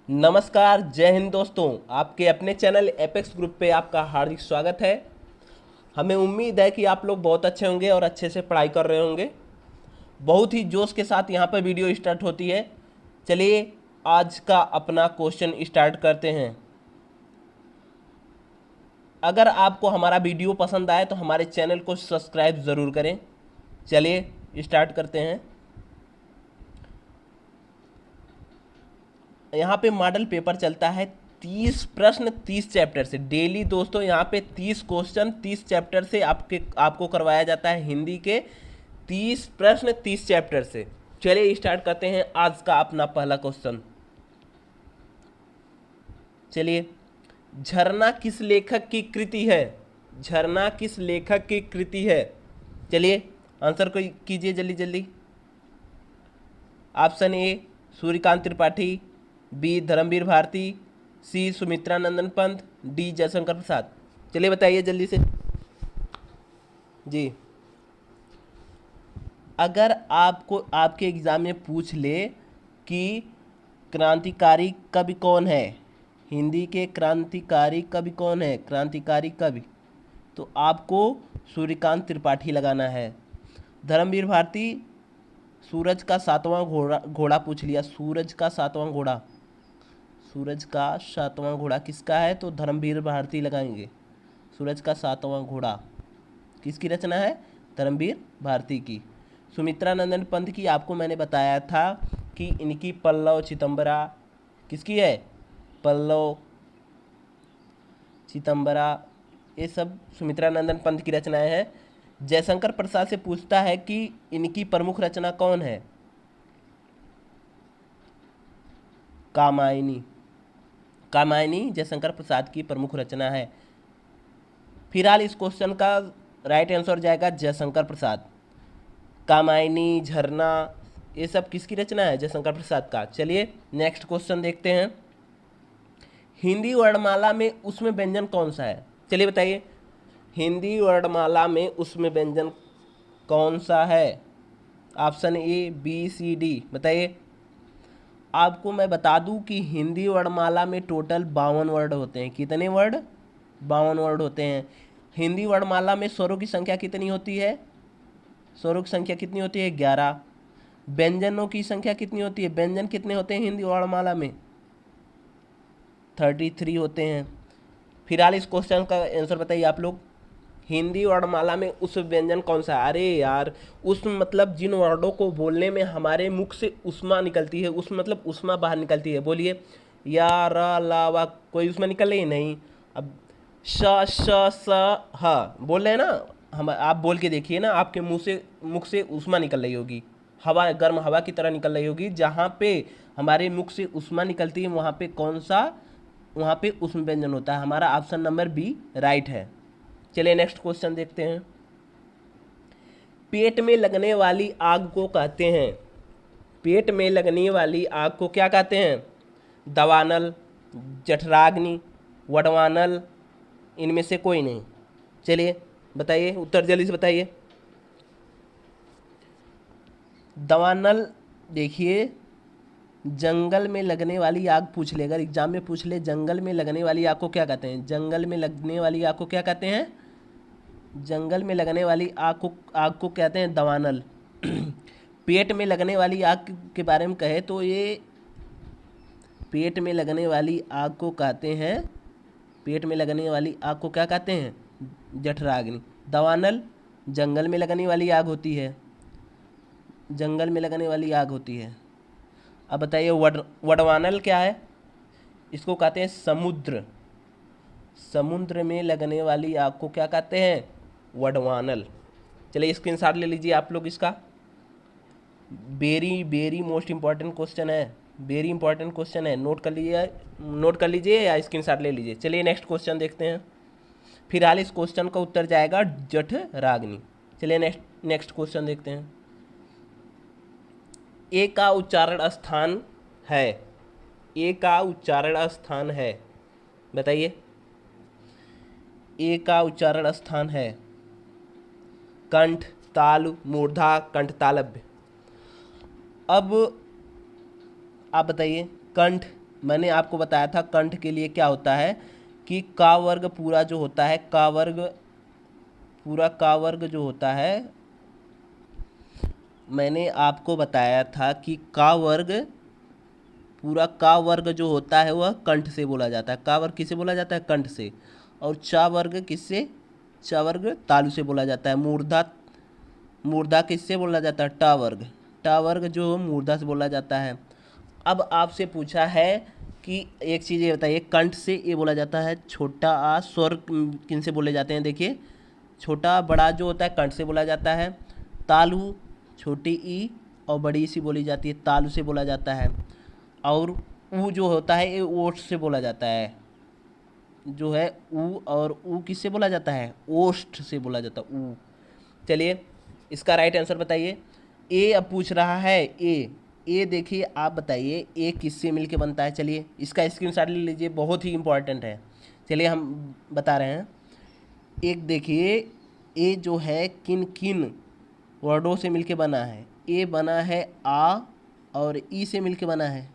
नमस्कार, जय हिंद दोस्तों। आपके अपने चैनल एपेक्स ग्रुप पे आपका हार्दिक स्वागत है। हमें उम्मीद है कि आप लोग बहुत अच्छे होंगे और अच्छे से पढ़ाई कर रहे होंगे। बहुत ही जोश के साथ यहाँ पर वीडियो स्टार्ट होती है। चलिए आज का अपना क्वेश्चन स्टार्ट करते हैं। अगर आपको हमारा वीडियो पसंद आए तो हमारे चैनल को सब्सक्राइब ज़रूर करें। चलिए स्टार्ट करते हैं। यहाँ पे मॉडल पेपर चलता है 30 प्रश्न 30 चैप्टर से डेली। दोस्तों यहाँ पे 30 क्वेश्चन 30 चैप्टर से आपको करवाया जाता है हिंदी के 30 प्रश्न 30 चैप्टर से। चलिए स्टार्ट करते हैं आज का अपना पहला क्वेश्चन। चलिए, झरना किस लेखक की कृति है? झरना किस लेखक की कृति है? चलिए आंसर को कीजिए जल्दी जल्दी। Option A Suryakant Tripathi, B Dharamvir Bharati, C Sumitra Nandan Pant, D Jaishankar Prasad. चलिए बताइए जल्दी से जी। अगर आपको आपके एग्ज़ाम में पूछ ले कि क्रांतिकारी कवि कौन है, हिंदी के क्रांतिकारी कवि कौन है, क्रांतिकारी कवि, तो आपको सूर्यकांत त्रिपाठी लगाना है। धर्मवीर भारती, सूरज का सातवां घोड़ा घोड़ा पूछ लिया। सूरज का सातवां घोड़ा, सूरज का सातवां घोड़ा किसका है? तो धर्मवीर भारती लगाएंगे। सूरज का सातवां घोड़ा किसकी रचना है? धर्मवीर भारती की। सुमित्रा नंदन पंत की आपको मैंने बताया था कि इनकी पल्लव चितंबरा किसकी है? पल्लव चितंबरा, ये सब सुमित्रा नंदन पंत की रचनाएं हैं। जयशंकर प्रसाद से पूछता है कि इनकी प्रमुख रचना कौन है? कामायनी। कामायनी जयशंकर प्रसाद की प्रमुख रचना है। फिलहाल इस क्वेश्चन का राइट आंसर जाएगा जयशंकर प्रसाद। कामायनी, झरना, ये सब किसकी रचना है? जयशंकर प्रसाद का। चलिए नेक्स्ट क्वेश्चन देखते हैं। हिंदी वर्णमाला में उसमें व्यंजन कौन सा है? चलिए बताइए, हिंदी वर्णमाला में उसमें व्यंजन कौन सा है? Option A B C D बताइए। आपको मैं बता दूं कि हिंदी वर्णमाला में टोटल 52 वर्ड होते हैं। कितने वर्ड? 52 वर्ड होते हैं। हिंदी वर्णमाला में स्वरों की संख्या कितनी होती है? स्वरों की संख्या कितनी होती है? 11। व्यंजनों की संख्या कितनी होती है? व्यंजन कितने होते हैं हिंदी वर्णमाला में? 33 होते हैं। फिलहाल इस क्वेश्चन का आंसर बताइए आप लोग। हिंदी वर्णमाला में उस व्यंजन कौन सा है? अरे यार, उस मतलब जिन वर्डों को बोलने में हमारे मुख से उष्मा निकलती है, उस मतलब उष्मा बाहर निकलती है। बोलिए, या र ला वा, कोई उष्मा निकल रही? नहीं। अब श श स ह बोल रहे हैं ना हम, आप बोल के देखिए ना, आपके मुख से उष्मा निकल रही होगी। हवा, गर्म हवा की तरह निकल रही होगी। जहाँ पे हमारे मुख से उष्मा निकलती है वहाँ पे कौन सा, वहाँ पे उष्म व्यंजन होता है। हमारा ऑप्शन नंबर बी राइट है। चलिए नेक्स्ट क्वेश्चन देखते हैं। पेट में लगने वाली आग को कहते हैं, पेट में लगने वाली आग को क्या कहते हैं? दवानल, जठराग्नि, वडवानल, इनमें से कोई नहीं। चलिए बताइए, उत्तर जल्दी से बताइए। दवानल, देखिए जंगल में लगने वाली आग पूछ ले, अगर एग्जाम में पूछ ले जंगल में लगने वाली आग को क्या कहते हैं? जंगल में लगने वाली आग को क्या कहते हैं? जंगल में लगने वाली आग को कहते हैं दवानल। पेट में लगने वाली आग के बारे में कहे तो ये पेट में लगने वाली आग को कहते हैं, पेट में लगने वाली आग को क्या कहते हैं? जठराग्नि। दवानल जंगल में लगने वाली आग होती है, जंगल में लगने वाली आग होती है। अब बताइए वडवानल क्या है? इसको कहते हैं समुद्र, समुद्र में लगने वाली आग को क्या कहते हैं? वडवानल। चलिए स्क्रीनशॉट ले लीजिए आप लोग इसका। Very very most important question है, वेरी इंपॉर्टेंट क्वेश्चन है। नोट कर लीजिए या स्क्रीनशॉट ले लीजिए। चलिए नेक्स्ट क्वेश्चन देखते हैं। फिलहाल इस क्वेश्चन का उत्तर जाएगा जठराग्नि। चलिए नेक्स्ट क्वेश्चन देखते हैं। ए का उच्चारण स्थान है, ए का उच्चारण स्थान है, बताइए। ए का उच्चारण स्थान है कंठ, तालु, मूर्धा, कंठ तालव्य। अब आप बताइए, कंठ मैंने आपको बताया था कंठ के लिए क्या होता है कि का वर्ग पूरा जो होता है, का वर्ग पूरा, का वर्ग जो होता है, मैंने आपको बताया था कि का वर्ग पूरा, का वर्ग जो होता है वह कंठ से बोला जाता है। का वर्ग किससे बोला जाता है? कंठ से। और चा वर्ग किससे? चा वर्ग तालु से बोला जाता है। मूर्धा, मूर्धा किससे बोला जाता है? टा वर्ग। टा वर्ग जो मूर्धा से बोला जाता है। अब आपसे पूछा है कि एक चीज़ ये बताइए, कंठ से ये बोला जाता है छोटा आ, स्वर किन से बोले जाते हैं? देखिए, छोटा बड़ा जो होता है कंठ से बोला जाता है। तालु छोटी ई और बड़ी सी बोली जाती है, तालु से बोला जाता है। और ऊ जो होता है ये ओठ से बोला जाता है, जो है ऊ, और ऊ किससे बोला जाता है? ओष्ठ से बोला जाता है, ऊ। चलिए इसका राइट आंसर बताइए। ए अब पूछ रहा है ए देखिए, आप बताइए ए किससे मिलके बनता है? चलिए इसका स्क्रीनशॉट ले लीजिए, बहुत ही इंपॉर्टेंट है। चलिए हम बता रहे हैं। एक देखिए, ए जो है किन किन वर्डों से मिलके बना है? ए बना है आ और ई से मिलके बना है,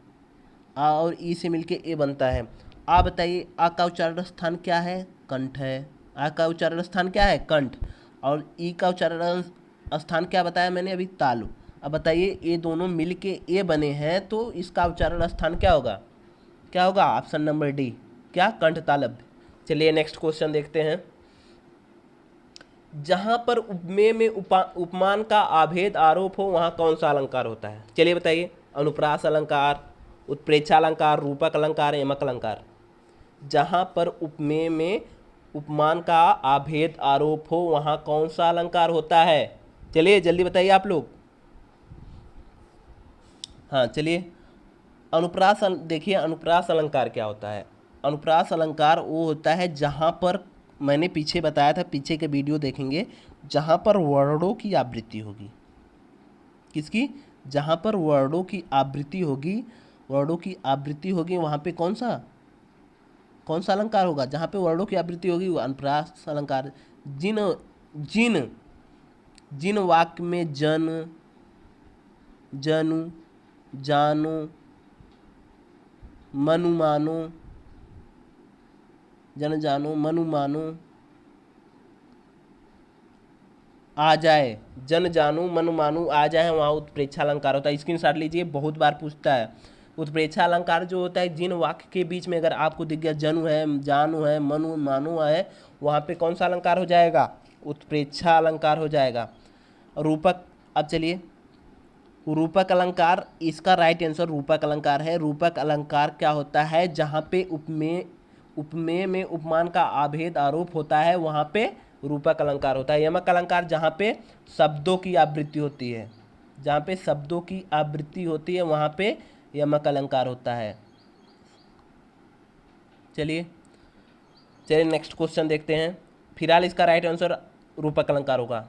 आ और ई से मिलके ए बनता है। आ बताइए, आ का उच्चारण स्थान क्या है? कंठ है। आ का उच्चारण स्थान क्या है? कंठ। और ई का उच्चारण स्थान क्या बताया मैंने अभी? तालु। अब बताइए, ये दोनों मिल के ए बने हैं तो इसका उच्चारण स्थान क्या होगा? क्या होगा? ऑप्शन नंबर डी, क्या? कंठ तालव्य। चलिए नेक्स्ट क्वेश्चन देखते हैं। जहां पर उपमेय में उपमान का आभेद आरोप हो वहां कौन सा अलंकार होता है? चलिए बताइए। अनुप्रास अलंकार, उत्प्रेक्षालंकार, रूपक अलंकार, यमक अलंकार। जहां पर उपमेय में उपमान का आभेद आरोप हो वहां कौन सा अलंकार होता है? चलिए जल्दी बताइए आप लोग। हाँ चलिए, अनुप्रास देखिए, अनुप्रास अलंकार क्या होता है? अनुप्रास अलंकार वो होता है जहाँ पर, मैंने पीछे बताया था, पीछे के वीडियो देखेंगे, जहाँ पर वर्णों की आवृत्ति होगी। किसकी? जहाँ पर वर्णों की आवृत्ति होगी, वर्णों की आवृत्ति होगी वहाँ पे कौन सा अलंकार होगा? जहाँ पे वर्णों की आवृत्ति होगी वो अनुप्रास अलंकार। जिन जिन जिन वाक्य में जन, जनु, जानो, मनु मानो, जन जानो, मनु मानो आ जाए, जन जानू मनु मानू आ जाए, वहाँ उत्प्रेक्षा अलंकार होता है। स्क्रीनशॉट लीजिए, बहुत बार पूछता है। उत्प्रेक्षा अलंकार जो होता है, जिन वाक्य के बीच में अगर आपको दिख गया जनु है, जानू है, मनु मानु है, वहाँ पे कौन सा अलंकार हो जाएगा? उत्प्रेक्षा अलंकार हो जाएगा। रूपक, अब चलिए, रूपक अलंकार, इसका राइट आंसर रूपक अलंकार है। रूपक अलंकार क्या होता है? जहाँ पे उपमेय में उपमान का आभेद आरोप होता है वहाँ पे रूपक अलंकार होता है। यमक अलंकार जहाँ पे शब्दों की आवृत्ति होती है, जहाँ पे शब्दों की आवृत्ति होती है वहाँ पे यमक अलंकार होता है। चलिए नेक्स्ट क्वेश्चन देखते हैं। फिलहाल इसका राइट आंसर रूपक अलंकार होगा।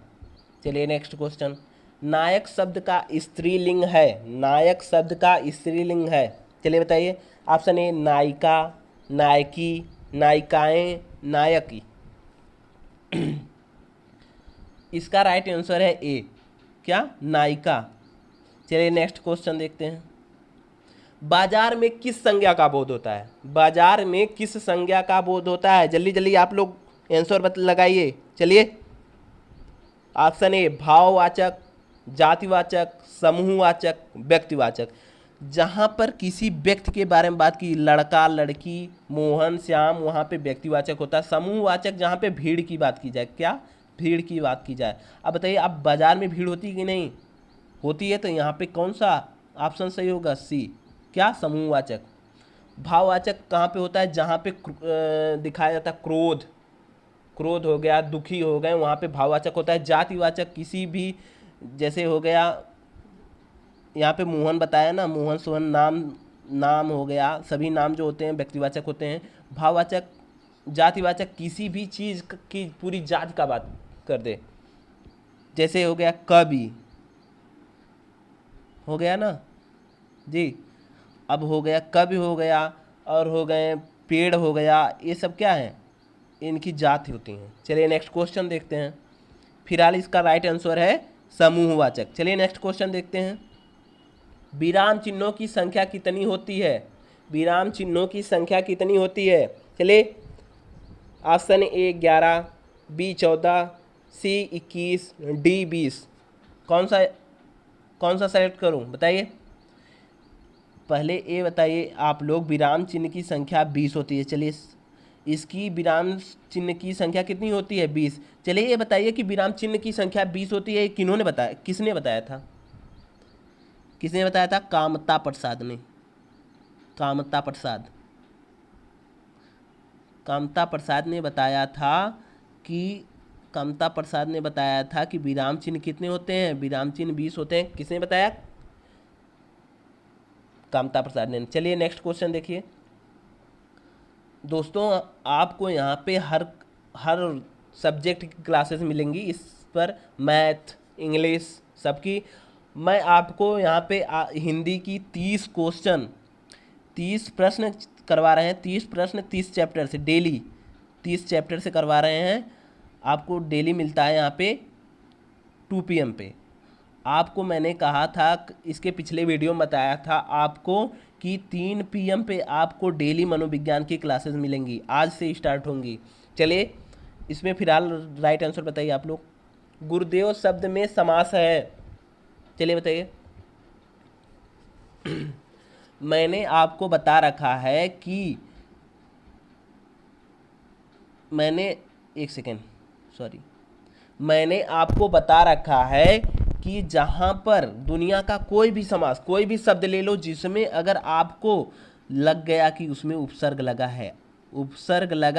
चलिए नेक्स्ट क्वेश्चन। नायक शब्द का स्त्रीलिंग है, नायक शब्द का स्त्रीलिंग है। चलिए बताइए। ऑप्शन ए नायिका, नायकी, नायिकाएं, नायकी। इसका राइट आंसर है ए, क्या? नायिका। चलिए नेक्स्ट क्वेश्चन देखते हैं। बाजार में किस संज्ञा का बोध होता है? बाजार में किस संज्ञा का बोध होता है? जल्दी जल्दी आप लोग आंसर लगाइए। चलिए, ऑप्शन ए भाववाचक, जातिवाचक, समूहवाचक, व्यक्तिवाचक। जहाँ पर किसी व्यक्ति के बारे में बात की, लड़का, लड़की, मोहन, श्याम, वहाँ पे व्यक्तिवाचक होता है। समूहवाचक जहाँ पे भीड़ की बात की जाए, क्या? भीड़ की बात की जाए। अब बताइए, अब बाजार में भीड़ होती है कि नहीं होती है? तो यहाँ पे कौन सा ऑप्शन सही होगा? सी, क्या? समूहवाचक। भाववाचक कहाँ पे होता है? जहाँ पे दिखाया जाता है क्रोध, क्रोध हो गया, दुखी हो गए, वहाँ पे भाववाचक होता है। जातिवाचक किसी भी, जैसे हो गया यहाँ पे मोहन बताया ना, मोहन, सोहन, नाम हो गया, सभी नाम जो होते हैं व्यक्तिवाचक होते हैं। भाववाचक, जातिवाचक किसी भी चीज़ की पूरी जात का बात कर दे, जैसे हो गया कवि, हो गया ना जी। अब हो गया कवि, हो गया, और हो गए पेड़, हो गया, ये सब क्या है? इनकी जात होती हैं। चलिए नेक्स्ट क्वेश्चन देखते हैं। फिलहाल इसका राइट आंसर है समूहवाचक। चलिए नेक्स्ट क्वेश्चन देखते हैं। विराम चिन्हों की संख्या कितनी होती है? विराम चिन्हों की संख्या कितनी होती है? चलिए, option A 11, B 14, C 21, D 20। कौन सा सेलेक्ट करूं, बताइए। पहले ये बताइए आप लोग, विराम चिन्ह की संख्या 20 होती है। चलिए, इसकी विराम चिन्ह की संख्या कितनी होती है? 20। चलिए ये बताइए कि विराम चिन्ह की संख्या 20 होती है, किन्होंने बताया, किसने बताया था? किसने बताया था? कामता प्रसाद ने। कामता प्रसाद, कामता प्रसाद ने बताया था कि कामता प्रसाद ने बताया था कि विराम चिन्ह कितने होते हैं? विराम चिन्ह 20 होते हैं। किसने बताया? कामता प्रसाद ने। चलिए नेक्स्ट क्वेश्चन देखिए दोस्तों, आपको यहाँ पे हर हर सब्जेक्ट की क्लासेस मिलेंगी इस पर, मैथ, इंग्लिश सबकी। मैं आपको यहाँ पे हिंदी की 30 क्वेश्चन, 30 प्रश्न करवा रहे हैं। 30 प्रश्न 30 चैप्टर से, डेली 30 चैप्टर से करवा रहे हैं। आपको डेली मिलता है यहाँ पे 2 PM पे। आपको मैंने कहा था, इसके पिछले वीडियो में बताया था आपको कि 3 PM पे आपको डेली मनोविज्ञान की क्लासेस मिलेंगी, आज से स्टार्ट होंगी। चलिए, इसमें फिलहाल राइट आंसर बताइए आप लोग। गुरुदेव शब्द में समास है। चलिए बताइए। मैंने आपको बता रखा है कि मैंने आपको बता रखा है कि जहाँ पर दुनिया का कोई भी समास, कोई भी शब्द ले लो जिसमें अगर आपको लग गया कि उसमें उपसर्ग लगा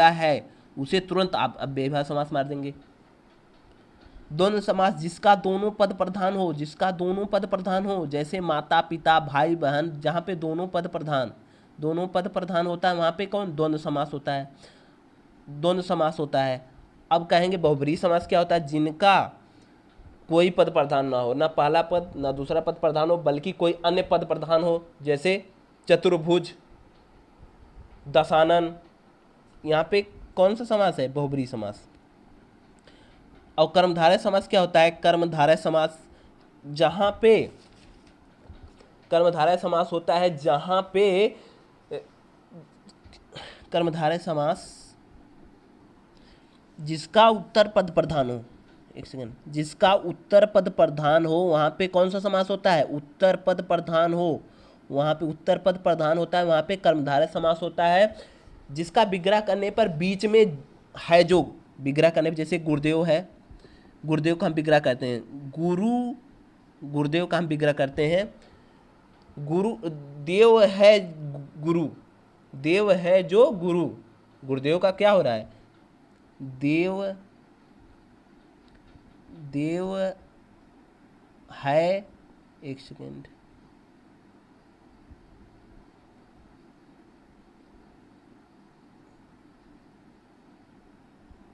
है, उसे तुरंत आप अब बेवजह समास मार देंगे। द्वंद्व समास, जिसका दोनों पद प्रधान हो, जैसे माता पिता, भाई बहन, जहाँ पे दोनों पद प्रधान होता है, वहाँ पे कौन? द्वंद्व समास होता है। अब कहेंगे बहुब्रीहि समास क्या होता है? जिनका कोई पद प्रधान ना हो, ना पहला पद ना दूसरा पद प्रधान हो, बल्कि कोई अन्य पद प्रधान हो, जैसे चतुर्भुज, दशानन। यहाँ पे कौन सा समास है? बहुब्रीहि समास। और कर्मधारय समास क्या होता है? कर्मधारय समास, जहाँ पे कर्मधारय समास होता है, जहाँ पे कर्मधारय समास जिसका उत्तर पद प्रधान हो, एक सेकंड, जिसका उत्तर पद प्रधान हो, वहाँ पे कौन सा समास होता है? उत्तर पद प्रधान हो, वहाँ पे उत्तर पद प्रधान होता है, वहाँ पे कर्मधारय समास होता है। जिसका विग्रह करने पर बीच में है, जो विग्रह करने पर, जैसे गुरुदेव है, गुरुदेव का हम विग्रह करते हैं, गुरुदेव का हम विग्रह करते हैं। देव है गुरु, देव है जो गुरु, गुरुदेव का क्या हो रहा है? देव है, एक सेकेंड,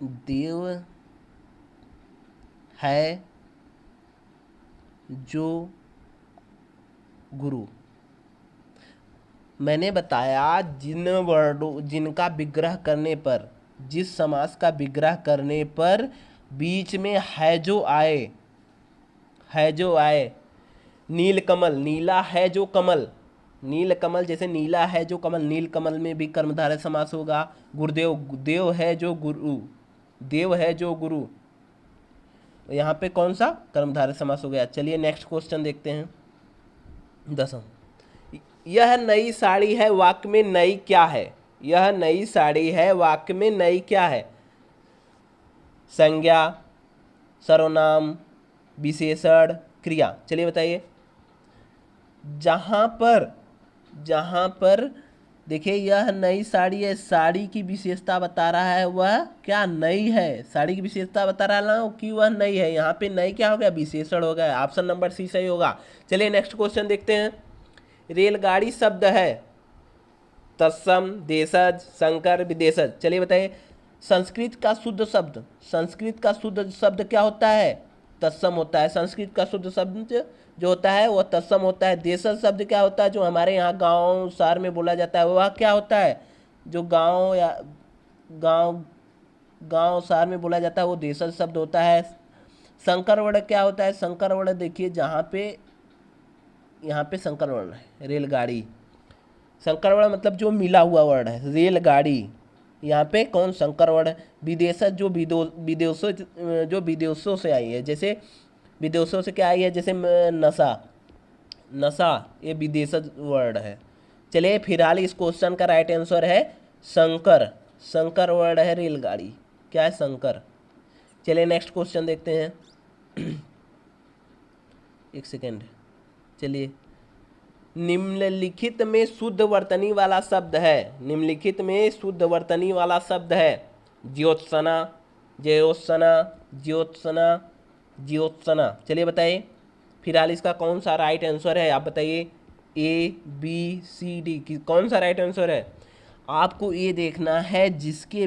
देव है जो गुरु। मैंने बताया जिनका विग्रह करने पर, जिस समास का विग्रह करने पर बीच में है जो आए, नीलकमल, नीला है जो कमल, नीलकमल, जैसे नीला है जो कमल, नीलकमल में भी कर्मधारय समास होगा। गुरुदेव, देव है जो गुरु, यहाँ पे कौन सा? कर्मधारय समास हो गया। चलिए नेक्स्ट क्वेश्चन देखते हैं, 10। यह नई साड़ी है, वाक्य में नई क्या है? यह नई साड़ी है, वाक्य में नई क्या है? संज्ञा, सर्वनाम, विशेषण, क्रिया। चलिए बताइए। जहां पर देखिए, यह नई साड़ी है, साड़ी की विशेषता बता रहा है, वह क्या? नई है। साड़ी की विशेषता बता रहा है कि वह नई है। यहाँ पे नई क्या हो गया? विशेषण हो गया। ऑप्शन नंबर सी सही होगा। चलिए नेक्स्ट क्वेश्चन देखते हैं। रेलगाड़ी शब्द है तत्सम, देशज, संकर, विदेशज। चलिए बताइए। संस्कृत का शुद्ध शब्द क्या होता है? तत्सम होता है। संस्कृत का शुद्ध शब्द जो होता है वह तत्सम होता है। देशज शब्द क्या होता है? जो हमारे यहाँ गांव शहर में बोला जाता है, वह क्या होता है? जो गांव शहर में बोला जाता है, वो देशज शब्द होता है। संकर वर्ण क्या होता है? संकर वर्ण देखिए, यहाँ पे संकर वर्ण है, रेलगाड़ी। संकर वर्ड मतलब जो मिला हुआ वर्ड है। रेलगाड़ी, यहाँ पे कौन संकर वर्ड है। विदेशज जो विदेशों से आई है, जैसे विदेशों से क्या आई है, जैसे नशा, नशा ये विदेशज वर्ड है। चलिए फिलहाल इस क्वेश्चन का राइट आंसर है संकर। संकर वर्ड है रेलगाड़ी, क्या है, संकर। चलिए नेक्स्ट क्वेश्चन देखते हैं। एक सेकेंड, चलिए। निम्नलिखित में शुद्ध वर्तनी वाला शब्द है, निम्नलिखित में शुद्ध वर्तनी वाला शब्द है। ज्योत्सना, ज्योत्सना, ज्योत्सना, ज्योत्सना। चलिए बताइए फिलहाल इसका कौन सा राइट आंसर है, आप बताइए। ए बी सी डी की कौन सा राइट आंसर है। आपको ये देखना है जिसके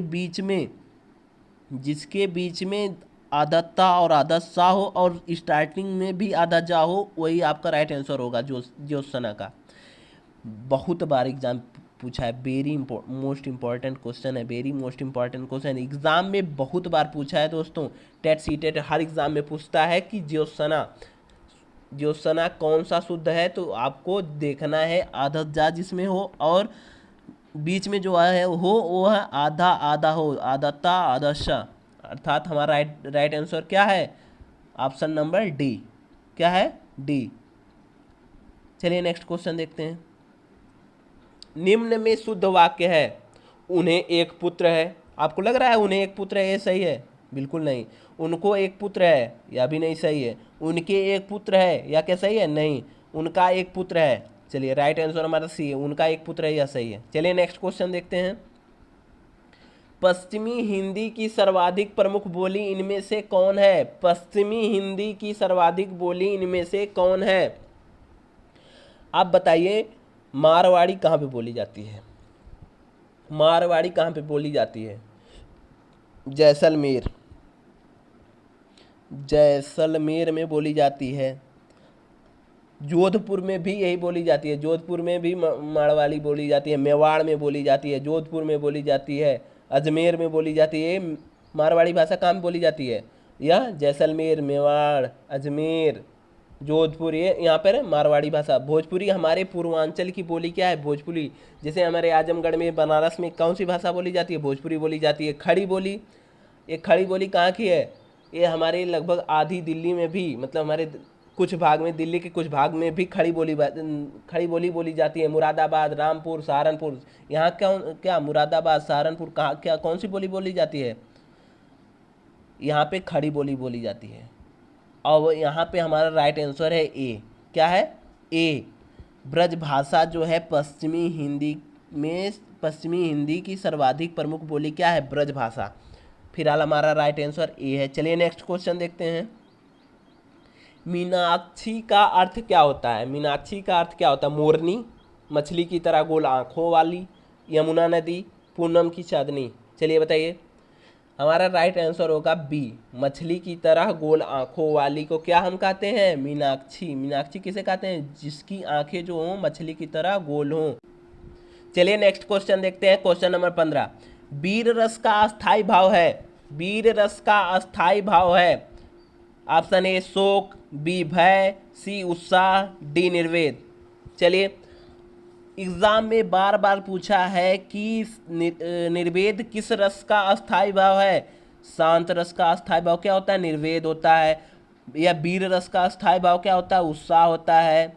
बीच में आधा ता और आधा सा हो और स्टार्टिंग में भी आधा जा हो, वही आपका राइट आंसर होगा ज्योत्सना का। बहुत बार एग्जाम पूछा है, वेरी मोस्ट इंपॉर्टेंट क्वेश्चन है, very most important question. Exam में बहुत बार पूछा है दोस्तों, टेट सीटेट हर एग्जाम में पूछता है कि ज्योत्सना, ज्योत्सना कौन सा शुद्ध है। तो आपको देखना है आधा जा जिसमें हो और बीच में जो है वो है आधा आधा हो, आधा ता आधा शा, अर्थात हमारा राइट आंसर क्या है, ऑप्शन नंबर डी। क्या है, डी। चलिए नेक्स्ट क्वेश्चन देखते हैं। निम्न में शुद्ध वाक्य है, उन्हें एक पुत्र है। आपको लग रहा है उन्हें एक पुत्र है, ये सही है, बिल्कुल नहीं। उनको एक पुत्र है, यह भी नहीं सही है। उनके एक पुत्र है, या क्या सही है, नहीं। उनका एक पुत्र है, चलिए राइट आंसर हमारा सी है, उनका एक पुत्र है, यह सही है। चलिए नेक्स्ट क्वेश्चन देखते हैं। पश्चिमी हिंदी की सर्वाधिक प्रमुख बोली इनमें से कौन है। पश्चिमी हिंदी की सर्वाधिक बोली इनमें से कौन है, आप बताइए। मारवाड़ी कहाँ पे बोली जाती है, मारवाड़ी कहाँ पे बोली जाती है। जैसलमेर, जैसलमेर में बोली जाती है। जोधपुर में भी यही बोली जाती है, जोधपुर में भी मारवाड़ी बोली जाती है। मेवाड़ में बोली जाती है, जोधपुर में बोली जाती है, अजमेर में बोली जाती है। मारवाड़ी भाषा कहाँ में बोली जाती है, यह जैसलमेर, मेवाड़, अजमेर, जोधपुर, ये यहाँ पर मारवाड़ी भाषा। भोजपुरी हमारे पूर्वांचल की बोली क्या है, भोजपुरी। जैसे हमारे आजमगढ़ में, बनारस में कौन सी भाषा बोली जाती है, भोजपुरी बोली जाती है। खड़ी बोली, ये खड़ी बोली कहाँ की है, ये हमारे लगभग आधी दिल्ली में भी, मतलब हमारे कुछ भाग में, दिल्ली के कुछ भाग में भी खड़ी बोली बोली जाती है। मुरादाबाद, रामपुर, सहारनपुर, यहाँ क्या मुरादाबाद, सहारनपुर, कहाँ क्या कौन सी बोली बोली जाती है, यहाँ पे खड़ी बोली बोली जाती है। और यहाँ पे हमारा राइट आंसर है ए। क्या है, ए। ब्रज भाषा जो है पश्चिमी हिंदी की सर्वाधिक प्रमुख बोली क्या है, ब्रज भाषा। फिलहाल हमारा राइट आंसर ए है। चलिए नेक्स्ट क्वेश्चन देखते हैं। मीनाक्षी का अर्थ क्या होता है, मीनाक्षी का अर्थ क्या होता है। मोरनी, मछली की तरह गोल आँखों वाली, यमुना नदी, पूनम की चांदनी। चलिए बताइए, हमारा राइट आंसर होगा बी, मछली की तरह गोल आँखों वाली को क्या हम कहते हैं, मीनाक्षी। मीनाक्षी किसे कहते हैं, जिसकी आंखें जो हों मछली की तरह गोल हों। चलिए नेक्स्ट क्वेश्चन देखते हैं, क्वेश्चन नंबर 15। वीर रस का अस्थाई भाव है, वीर रस का अस्थाई भाव है। ऑप्शन ए शोक, बी भय, सी उत्साह, डी निर्वेद। चलिए एग्जाम में बार बार पूछा है कि निर्वेद किस रस का अस्थाई भाव है। शांत रस का अस्थाई भाव क्या होता है, निर्वेद होता है। या वीर रस का अस्थाई भाव क्या होता है, उत्साह होता है।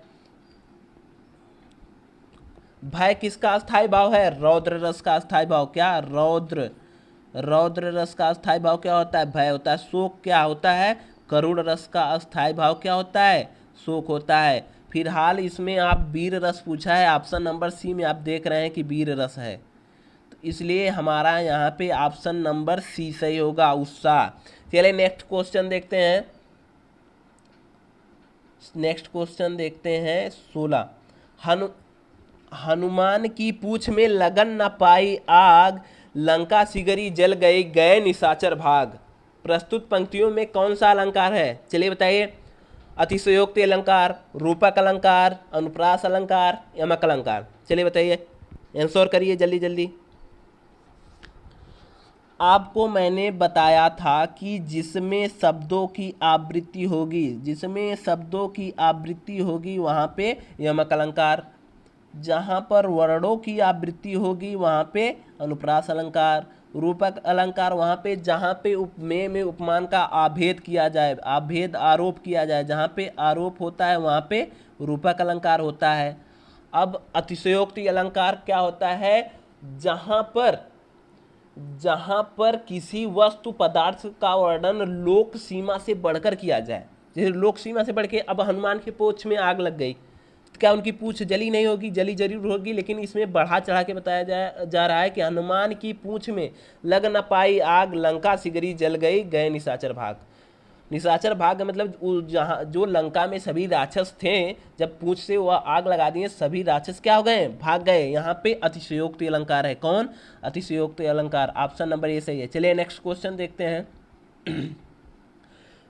भय किसका अस्थाई भाव है, रौद्र रस का अस्थाई भाव, क्या, रौद्र, रौद्र रस का अस्थाई भाव क्या होता है, भय होता है। शोक क्या होता है, करुण रस का अस्थाई भाव क्या होता है, शोक होता है। फिलहाल इसमें आप वीर रस पूछा है, ऑप्शन नंबर सी में आप देख रहे हैं कि वीर रस है, तो इसलिए हमारा यहाँ पे ऑप्शन नंबर सी सही होगा, उत्साह। चलिए नेक्स्ट क्वेश्चन देखते हैं, नेक्स्ट क्वेश्चन देखते हैं 16। हनुमान की पूछ में लगन न पाई आग, लंका सिगरी जल गई, गए निशाचर भाग। प्रस्तुत पंक्तियों में कौन सा अलंकार है, चलिए बताइए। अतिशयोक्ति अलंकार, रूपक अलंकार, अनुप्रास अलंकार, यमक अलंकार। चलिए बताइए, आंसर करिए जल्दी जल्दी। आपको मैंने बताया था कि जिसमें शब्दों की आवृत्ति होगी, जिसमें शब्दों की आवृत्ति होगी वहाँ पे यमक अलंकार। जहाँ पर वर्णों की आवृत्ति होगी वहाँ पे अनुप्रास अलंकार। रूपक अलंकार वहाँ पे जहाँ पे उपमेय में उपमान का आभेद किया जाए, आभेद आरोप किया जाए, जहाँ पे आरोप होता है वहाँ पे रूपक अलंकार होता है। अब अतिशयोक्ति अलंकार क्या होता है? जहाँ पर किसी वस्तु पदार्थ का वर्णन लोक सीमा से बढ़कर किया जाए। जैसे लोक सीमा से बढ़ के, अब हनुमान के पूंछ में आग लग गई, तो क्या उनकी पूंछ जली नहीं होगी? जली जरूर होगी, लेकिन इसमें बढ़ा चढ़ा के बताया जा रहा है कि हनुमान की पूंछ में लग न पाई आग, लंका सिगरी जल गई, गए निशाचर भाग। निशाचर भाग मतलब जहाँ जो लंका में सभी राक्षस थे, जब पूंछ से वह आग लगा दिए, सभी राक्षस क्या हो गए? भाग गए। यहाँ पे अतिशयोक्ति अलंकार है। कौन? अतिशयोक्ति अलंकार। ऑप्शन नंबर ए सही है। चलिए नेक्स्ट क्वेश्चन देखते हैं।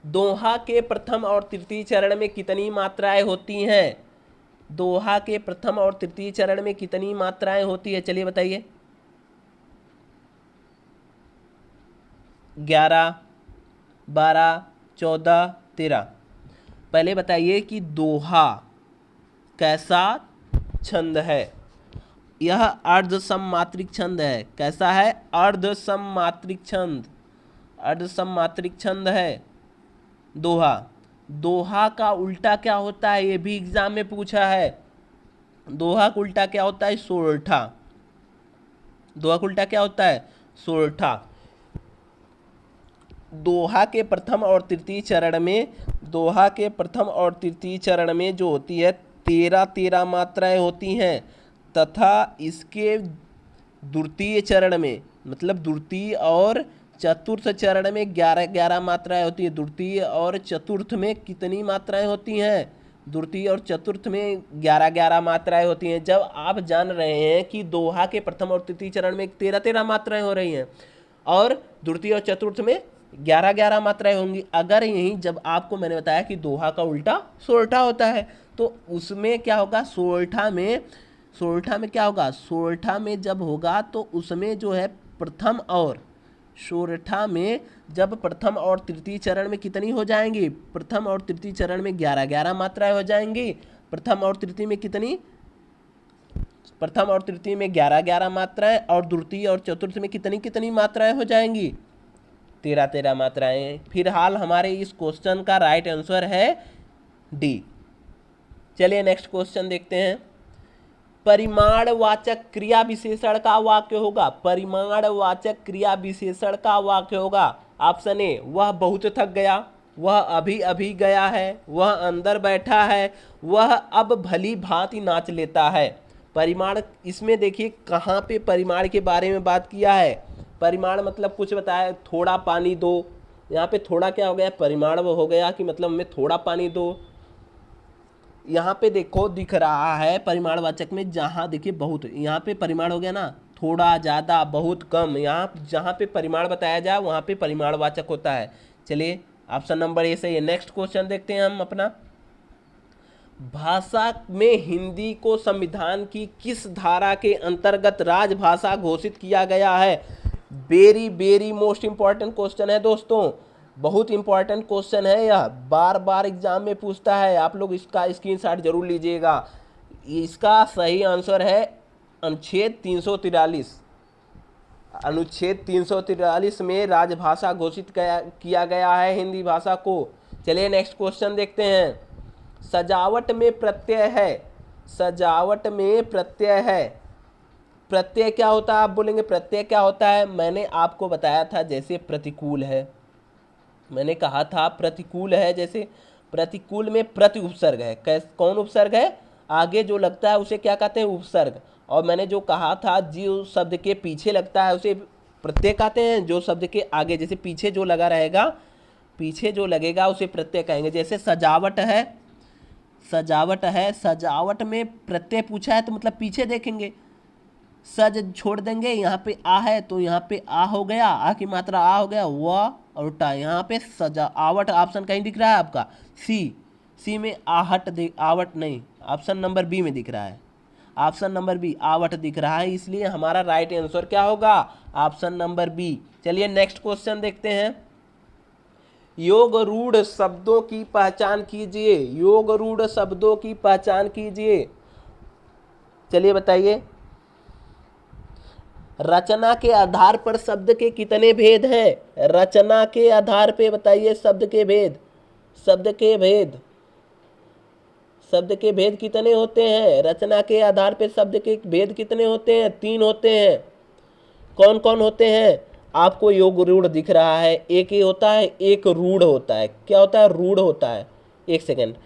दोहा के प्रथम और तृतीय चरण में कितनी मात्राएं होती हैं? दोहा के प्रथम और तृतीय चरण में कितनी मात्राएं होती है? चलिए बताइए। 11, 12, 14, 13। पहले बताइए कि दोहा कैसा छंद है? यह अर्ध सममात्रिक छंद है। कैसा है? अर्ध सममात्रिक छंद। अर्ध सममात्रिक छंद है दोहा। दोहा का उल्टा क्या होता है? ये भी एग्जाम में पूछा है। दोहा का उल्टा क्या होता है? सोरठा। दोहा का उल्टा क्या होता है? सोरठा। दोहा के प्रथम और तृतीय चरण में, दोहा के प्रथम और तृतीय चरण में जो होती है 13 मात्राएं होती हैं, तथा इसके द्वितीय चरण में, मतलब द्वितीय और चतुर्थ चरण में 11 मात्राएं होती हैं। द्वितीय और चतुर्थ में कितनी मात्राएं होती हैं? द्वितीय और चतुर्थ में 11 मात्राएं होती हैं। जब आप जान रहे हैं कि दोहा के प्रथम और तृतीय चरण में 13 मात्राएं हो रही हैं और द्वितीय और चतुर्थ में 11 मात्राएं होंगी, अगर यही जब आपको मैंने बताया कि दोहा का उल्टा सोरठा होता है, तो उसमें क्या होगा? सोरठा में क्या होगा? सोरठा में जब होगा तो उसमें जो है प्रथम और सोरठा में जब प्रथम और तृतीय चरण में कितनी हो जाएंगी? प्रथम और तृतीय चरण में 11 मात्राएं हो जाएंगी। प्रथम और तृतीय में कितनी? प्रथम और तृतीय में 11 मात्राएं, और द्वितीय और चतुर्थ में कितनी मात्राएं हो जाएंगी? 13 मात्राएं। फिलहाल हमारे इस क्वेश्चन का राइट आंसर है डी। चलिए नेक्स्ट क्वेश्चन देखते हैं। परिमाणवाचक क्रिया विशेषण का वाक्य होगा। परिमाणवाचक क्रिया विशेषण का वाक्य होगा। ऑप्शन ए, वह बहुत थक गया, वह अभी अभी गया है, वह अंदर बैठा है, वह अब भली भांति नाच लेता है। परिमाण, इसमें देखिए कहाँ पे परिमाण के बारे में बात किया है। परिमाण मतलब कुछ बताया, थोड़ा पानी दो। यहाँ पे थोड़ा क्या हो गया? परिमाण वो हो गया कि मतलब हमें थोड़ा पानी दो। यहाँ पे देखो दिख रहा है परिमाणवाचक में, जहाँ देखिए बहुत, यहाँ पे परिमाण हो गया ना, थोड़ा, ज़्यादा, बहुत, कम। यहाँ जहाँ पे परिमाण बताया जाए वहाँ पे परिमाणवाचक होता है। चलिए ऑप्शन नंबर ए सही है। नेक्स्ट क्वेश्चन देखते हैं हम अपना। भाषा में हिंदी को संविधान की किस धारा के अंतर्गत राजभाषा घोषित किया गया है? वेरी मोस्ट इंपॉर्टेंट क्वेश्चन है दोस्तों, बहुत इंपॉर्टेंट क्वेश्चन है यह, बार बार एग्जाम में पूछता है। आप लोग इसका स्क्रीनशॉट जरूर लीजिएगा। इसका सही आंसर है अनुच्छेद 343। अनुच्छेद 343 में राजभाषा घोषित किया गया है हिंदी भाषा को। चलिए नेक्स्ट क्वेश्चन देखते हैं। सजावट में प्रत्यय है। सजावट में प्रत्यय है। प्रत्यय क्या होता है? आप बोलेंगे प्रत्यय क्या होता है? मैंने आपको बताया था, जैसे प्रतिकूल है, मैंने कहा था प्रतिकूल है, जैसे प्रतिकूल में प्रति उपसर्ग है। कौन उपसर्ग है? आगे जो लगता है उसे क्या कहते हैं? उपसर्ग। और मैंने जो कहा था जो शब्द के पीछे लगता है उसे प्रत्यय कहते हैं। जो शब्द के आगे, जैसे पीछे जो लगा रहेगा, पीछे जो लगेगा उसे प्रत्यय कहेंगे। जैसे सजावट है, सजावट है, सजावट में प्रत्यय पूछा है तो मतलब पीछे देखेंगे। सज छोड़ देंगे, यहाँ पे आ है तो यहाँ पे आ हो गया, आ की मात्रा आ हो गया, व और टा। यहाँ पे सजावट ऑप्शन कहीं दिख रहा है आपका? सी में आहट आवट नहीं, ऑप्शन नंबर बी में दिख रहा है। ऑप्शन नंबर बी आवट दिख रहा है, इसलिए हमारा राइट आंसर क्या होगा? Option number B. चलिए नेक्स्ट क्वेश्चन देखते हैं। योग रूढ़ शब्दों की पहचान कीजिए। योग रूढ़ शब्दों की पहचान कीजिए। चलिए बताइए, रचना के आधार पर शब्द के कितने भेद हैं? रचना के आधार पे बताइए शब्द के भेद, शब्द के भेद, शब्द के भेद कितने होते हैं? रचना के आधार पे शब्द के भेद कितने होते हैं? 3 होते हैं। कौन कौन होते हैं? आपको योग रूढ़ दिख रहा है, एक ही होता है, एक रूढ़ होता है। क्या होता है? रूढ़ होता है। एक सेकेंड,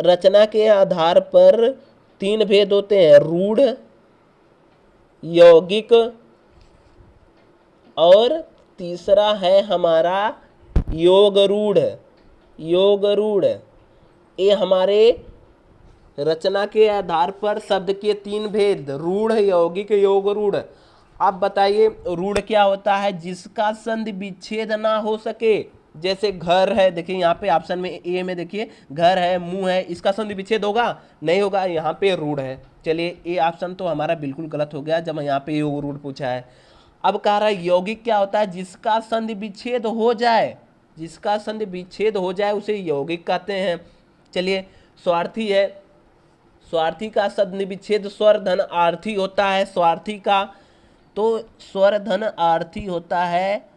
रचना के आधार पर 3 भेद होते हैं, रूढ़, यौगिक और तीसरा है हमारा योग रूढ़। योग रूढ़, ये हमारे रचना के आधार पर शब्द के 3 भेद, रूढ़, यौगिक, योग रूढ़। अब बताइए रूढ़ क्या होता है? जिसका संधि विच्छेद ना हो सके। जैसे घर है, देखिए यहाँ पे ऑप्शन में ए में देखिए घर है, मुंह है, इसका संधि विच्छेद होगा? नहीं होगा, यहाँ पे रूढ़ है। चलिए ये ऑप्शन तो हमारा बिल्कुल गलत हो गया जब यहाँ पे योग रूढ़ पूछा है। अब कह रहा है यौगिक क्या होता है? जिसका संधि विच्छेद हो जाए, जिसका संधि विच्छेद हो जाए उसे यौगिक कहते हैं। चलिए स्वार्थी है, स्वार्थी का संधि विच्छेद स्वर धन आर्थी होता है। स्वार्थी का तो स्वर धन आर्थी होता है,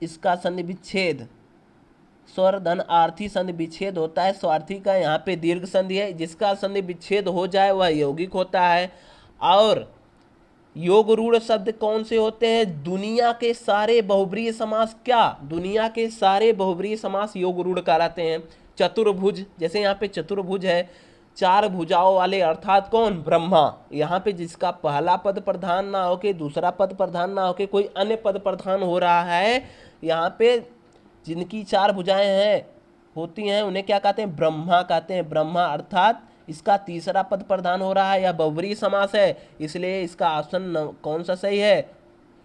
इसका संधि विच्छेद स्वर धन आर्थी संधि विच्छेद होता है स्वार्थी का। यहाँ पे दीर्घ संधि है, जिसका संधि विच्छेद हो जाए वह यौगिक होता है। और योग रूढ़ शब्द कौन से होते हैं? दुनिया के सारे बहुब्रीहि समास, क्या दुनिया के सारे बहुब्रीहि समास योग रूढ़ कहलाते हैं। चतुर्भुज, जैसे यहाँ पे चतुर्भुज है, 4 भुजाओं वाले, अर्थात कौन? ब्रह्मा। यहाँ पे जिसका पहला पद प्रधान ना होके, दूसरा पद प्रधान ना होके कोई अन्य पद प्रधान हो रहा है, यहाँ पे जिनकी 4 भुजाएं हैं होती हैं उन्हें क्या कहते हैं? ब्रह्मा कहते हैं। ब्रह्मा अर्थात इसका तीसरा पद प्रधान हो रहा है, या बहुब्रीहि समास है, इसलिए इसका ऑप्शन कौन सा सही है?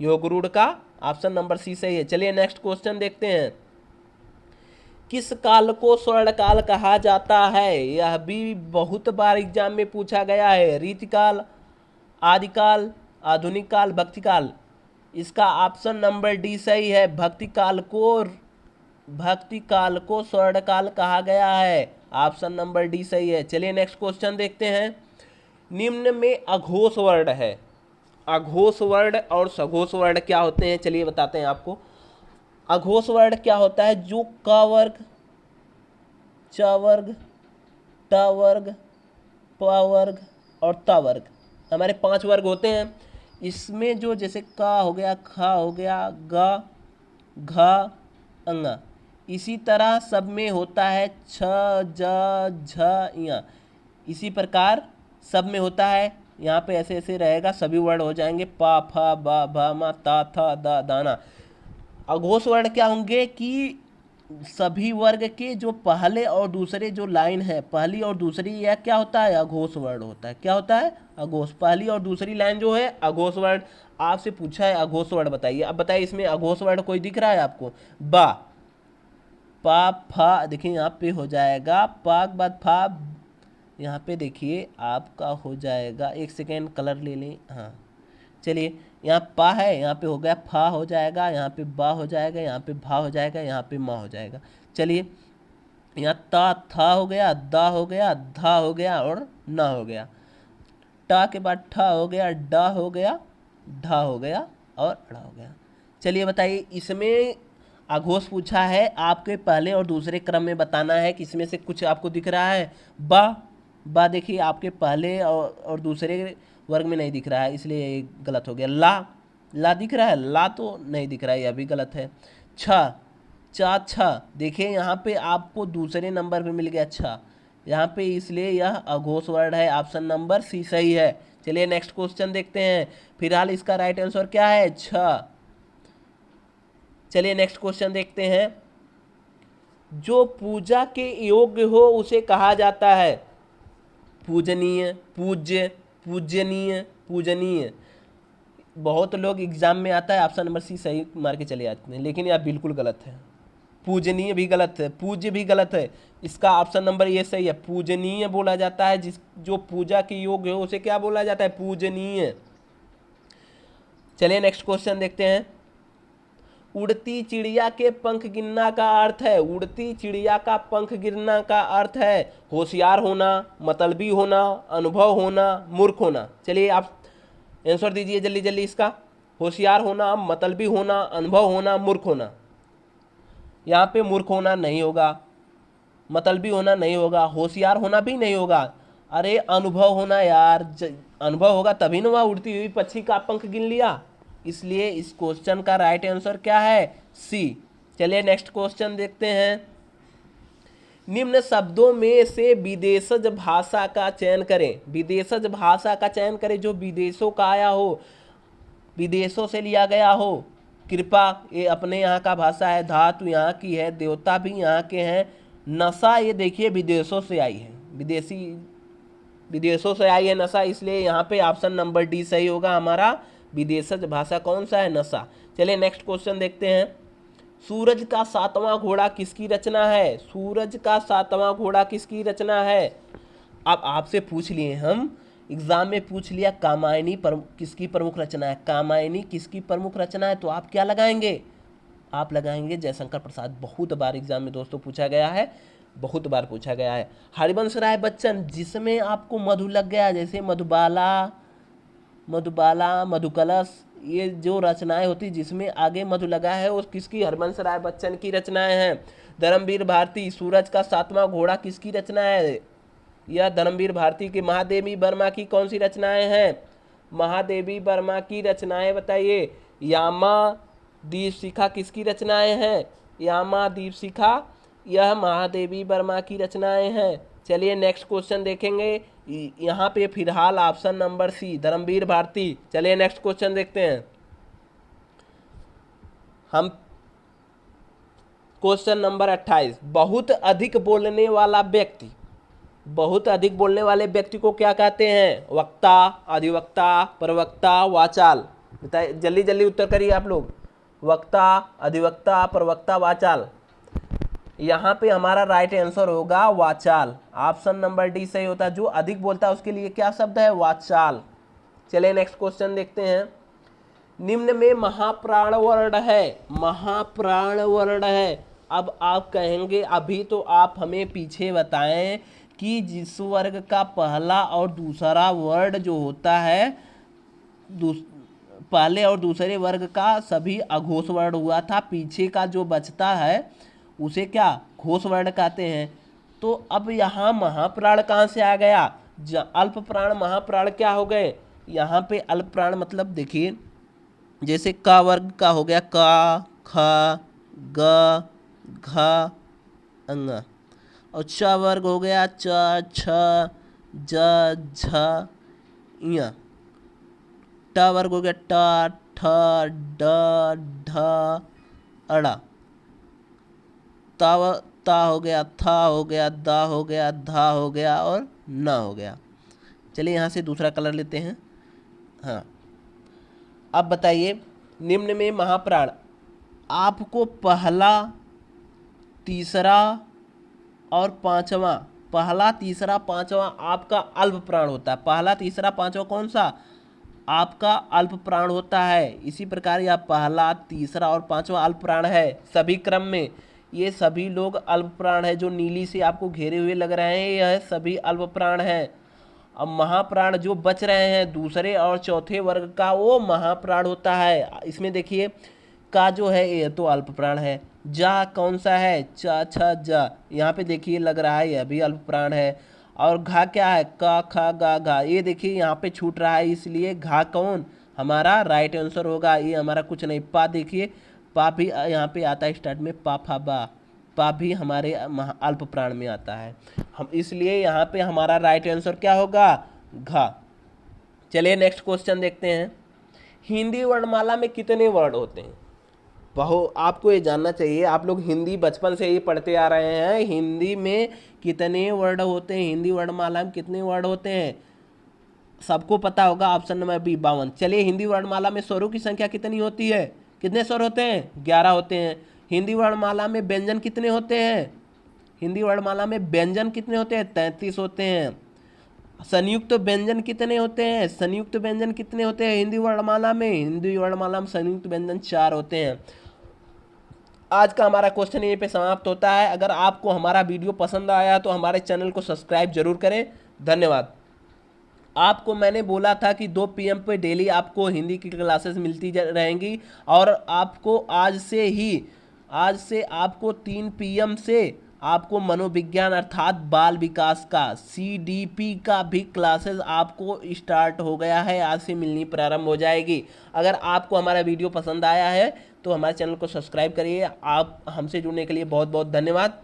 योग रूढ़ का ऑप्शन नंबर सी सही है। चलिए नेक्स्ट क्वेश्चन देखते हैं। किस काल को स्वर्ण काल कहा जाता है? यह भी बहुत बार एग्जाम में पूछा गया है। रीतिकाल, आदिकाल, आधुनिक काल, भक्ति काल। इसका ऑप्शन नंबर डी सही है। भक्ति काल को स्वर्ण काल कहा गया है। ऑप्शन नंबर डी सही है। चलिए नेक्स्ट क्वेश्चन देखते हैं। निम्न में अघोष वर्ण है। अघोष वर्ण और सघोष वर्ण क्या होते हैं? चलिए बताते हैं आपको। अघोष वर्ण क्या होता है? जो क वर्ग, च वर्ग, ट वर्ग, प वर्ग और त वर्ग, हमारे 5 वर्ग होते हैं। इसमें जो जैसे का हो गया, खा हो गया, ग, घ, अंगा, इसी तरह सब में होता है छ, ज, झ, य। इसी प्रकार सब में होता है। यहाँ पे ऐसे ऐसे रहेगा, सभी वर्ण हो जाएंगे, पा, फा, बा, भा, मा, ता, था, दा, दाना। अघोष वर्ण क्या होंगे कि सभी वर्ग के जो पहले और दूसरे जो लाइन है, पहली और दूसरी, यह क्या होता है? अघोष वर्ण होता है। क्या होता है? अघोष। पहली और दूसरी लाइन जो है अघोष वर्ण। आपसे पूछा है अघोष वर्ण बताइए। अब बताइए इसमें अघोष वर्ण कोई दिख रहा है आपको? बा, पा, फा, देखिए यहाँ पे हो जाएगा पा के बाद फा, यहाँ पे देखिए आपका हो जाएगा, एक सेकेंड कलर ले लें, हाँ चलिए, यहाँ पा है, यहाँ पे हो गया फा हो जाएगा, यहाँ पे बा हो जाएगा, यहाँ पे भा हो जाएगा, यहाँ पे मा हो जाएगा। चलिए यहाँ ता, था हो गया, दा हो गया, धा हो गया और ना हो गया। टा के बाद ठा हो गया, डा हो गया, ढा हो गया और अड़ा हो गया। चलिए बताइए इसमें अघोष पूछा है, आपके पहले और दूसरे क्रम में बताना है कि इसमें से कुछ आपको दिख रहा है। बा देखिए आपके पहले और दूसरे वर्ग में नहीं दिख रहा है, इसलिए ये गलत हो गया। ला दिख रहा है? ला तो नहीं दिख रहा है, यह भी गलत है। छ देखिए यहाँ पे आपको दूसरे नंबर पे मिल गया छ यहाँ पे, इसलिए यह अघोष वर्ण है। ऑप्शन नंबर सी सही है। चलिए नेक्स्ट क्वेश्चन देखते हैं। फिलहाल इसका राइट आंसर क्या है? छ। चलिए नेक्स्ट क्वेश्चन देखते हैं। जो पूजा के योग्य हो उसे कहा जाता है पूजनीय, पूज्य, पूजनीय, पूजनीय। बहुत लोग एग्जाम में आता है ऑप्शन नंबर सी सही मार के चले जाते हैं, लेकिन यह बिल्कुल गलत है। पूजनीय भी गलत है, पूज्य भी गलत है। इसका ऑप्शन नंबर ये सही है। पूजनीय बोला जाता है, जो पूजा के योग्य हो उसे क्या बोला जाता है? पूजनीय। चलिए नेक्स्ट क्वेश्चन देखते हैं। उड़ती चिड़िया के पंख गिरना का अर्थ है, उड़ती चिड़िया का पंख गिरना का अर्थ है होशियार होना, मतलबी होना, अनुभव होना, मूर्ख होना। चलिए आप आंसर दीजिए जल्दी जल्दी इसका। होशियार होना, मतलबी होना, अनुभव होना, मूर्ख होना। यहाँ पे मूर्ख होना नहीं होगा, मतलबी होना नहीं होगा, होशियार होना भी नहीं होगा। अरे अनुभव होना यार, अनुभव होगा तभी ना वहाँ उड़ती हुई पक्षी का पंख गिन लिया। इसलिए इस क्वेश्चन का राइट आंसर क्या है? सी। चलिए नेक्स्ट क्वेश्चन देखते हैं। निम्न शब्दों में से विदेशज भाषा का चयन करें। विदेशज भाषा का चयन करें जो विदेशों का आया हो, विदेशों से लिया गया हो। कृपा ये अपने यहाँ का भाषा है, धातु यहाँ की है, देवता भी यहाँ के हैं, नशा ये देखिए विदेशों से आई है, विदेशों से आई है नशा, इसलिए यहाँ पे ऑप्शन नंबर डी सही होगा हमारा। विदेशज भाषा कौन सा है? नशा। चलिए नेक्स्ट क्वेश्चन देखते हैं। सूरज का सातवां घोड़ा किसकी रचना है? सूरज का सातवां घोड़ा किसकी रचना है? अब आपसे पूछ लिए हम, एग्जाम में पूछ लिया कामायनी किसकी प्रमुख रचना है, कामायनी किसकी प्रमुख रचना है, तो आप क्या लगाएंगे? आप लगाएंगे जयशंकर प्रसाद। बहुत बार एग्जाम में दोस्तों पूछा गया है, बहुत बार पूछा गया है। हरिवंश राय बच्चन जिसमें आपको मधु लग गया, जैसे मधुबाला, मधुकलश, ये जो रचनाएं होती जिसमें आगे मधु लगा है वो किसकी? हरिवंश राय बच्चन की रचनाएं हैं। धर्मवीर भारती सूरज का सातवां घोड़ा किसकी रचना है? यह धर्मवीर भारती की। महादेवी वर्मा की कौन सी रचनाएं हैं? महादेवी वर्मा की रचनाएं बताइए। यामा दीपशिखा किसकी रचनाएं हैं? यामा दीपशिखा यह महादेवी वर्मा की रचनाएं हैं। चलिए नेक्स्ट क्वेश्चन देखेंगे। यहाँ पे फिलहाल option number C Dharamvir Bharati. चलिए नेक्स्ट क्वेश्चन देखते हैं हम। Question number 28। बहुत अधिक बोलने वाला व्यक्ति, बहुत अधिक बोलने वाले व्यक्ति को क्या कहते हैं? वक्ता, अधिवक्ता, प्रवक्ता, वाचाल। बताइए जल्दी जल्दी उत्तर करिए आप लोग। वक्ता, अधिवक्ता, प्रवक्ता, वाचाल। यहाँ पे हमारा राइट आंसर होगा वाचाल। ऑप्शन नंबर डी सही होता है। जो अधिक बोलता है उसके लिए क्या शब्द है? वाचाल। चलिए नेक्स्ट क्वेश्चन देखते हैं। निम्न में महाप्राण वर्ण है, महाप्राण वर्ण है। अब आप कहेंगे अभी तो आप हमें पीछे बताएं कि जिस वर्ग का पहला और दूसरा वर्ण जो होता है, पहले और दूसरे वर्ग का सभी अघोष वर्ण हुआ था, पीछे का जो बचता है उसे क्या? घोष वर्ण कहते हैं। तो अब यहाँ महाप्राण कहाँ से आ गया? अल्प प्राण महाप्राण क्या हो गए? यहाँ पे अल्प प्राण मतलब देखिए जैसे का वर्ग का हो गया का, ख, ग, घ, अंग, और च वर्ग हो गया च, छ, ज, झ, य। ट वर्ग हो गया ट, ठ, ड, ढ, अड़ा। ता हो गया, था हो गया, दा हो गया, धा हो गया और न हो गया। चलिए यहाँ से दूसरा कलर लेते हैं। हाँ, अब बताइए निम्न में महाप्राण, आपको पहला, तीसरा और पांचवा, पहला, तीसरा, पांचवा आपका अल्प प्राण होता है। पहला, तीसरा, पांचवा कौन सा? आपका अल्प प्राण होता है। इसी प्रकार यह पहला, तीसरा और पांचवा अल्प प्राण है सभी क्रम में। ये सभी लोग अल्प प्राण है। जो नीली से आपको घेरे हुए लग रहे हैं यह सभी अल्प प्राण हैं। अब महाप्राण जो बच रहे हैं दूसरे और चौथे वर्ग का, वो महाप्राण होता है। इसमें देखिए का जो है ये तो अल्प प्राण है। जा कौन सा है? च, छ, जा। यहाँ पे देखिए लग रहा है यह भी अल्प प्राण है। और घा क्या है? क, ख, गा, घा। ये देखिए यहाँ पे छूट रहा है, इसलिए घा कौन हमारा राइट आंसर होगा। ये हमारा कुछ नहीं। पा देखिए, पा भी यहाँ पे आता है स्टार्ट में, पा, फा, बा। पा भी हमारे अल्प प्राण में आता है। हम इसलिए यहाँ पे हमारा राइट आंसर क्या होगा? घा। चलिए नेक्स्ट क्वेश्चन देखते हैं। हिंदी वर्णमाला में कितने वर्ण होते हैं? आपको ये जानना चाहिए। आप लोग हिंदी बचपन से ही पढ़ते आ रहे हैं। हिंदी में कितने वर्ण होते हैं? हिंदी वर्णमाला में कितने वर्ण होते हैं? सबको पता होगा। Option number B 52। चलिए हिंदी वर्णमाला में स्वरों की संख्या कितनी होती है? कितने स्वर होते हैं? 11 होते हैं। हिंदी वर्णमाला में व्यंजन कितने होते हैं? हिंदी वर्णमाला में व्यंजन कितने होते हैं? 33 होते हैं। संयुक्त व्यंजन कितने होते हैं? संयुक्त व्यंजन कितने होते हैं हिंदी वर्णमाला में? हिंदी वर्णमाला में संयुक्त व्यंजन 4 होते हैं। आज का हमारा क्वेश्चन यहीं पे समाप्त होता है। अगर आपको हमारा वीडियो पसंद आया तो हमारे चैनल को सब्सक्राइब जरूर करें। धन्यवाद। आपको मैंने बोला था कि 2 PM पे डेली आपको हिंदी की क्लासेस मिलती रहेंगी, और आपको आज से आपको 3 PM से आपको मनोविज्ञान अर्थात बाल विकास का CDP का भी क्लासेस आपको स्टार्ट हो गया है, आज से मिलनी प्रारंभ हो जाएगी। अगर आपको हमारा वीडियो पसंद आया है तो हमारे चैनल को सब्सक्राइब करिए। आप हमसे जुड़ने के लिए बहुत बहुत धन्यवाद।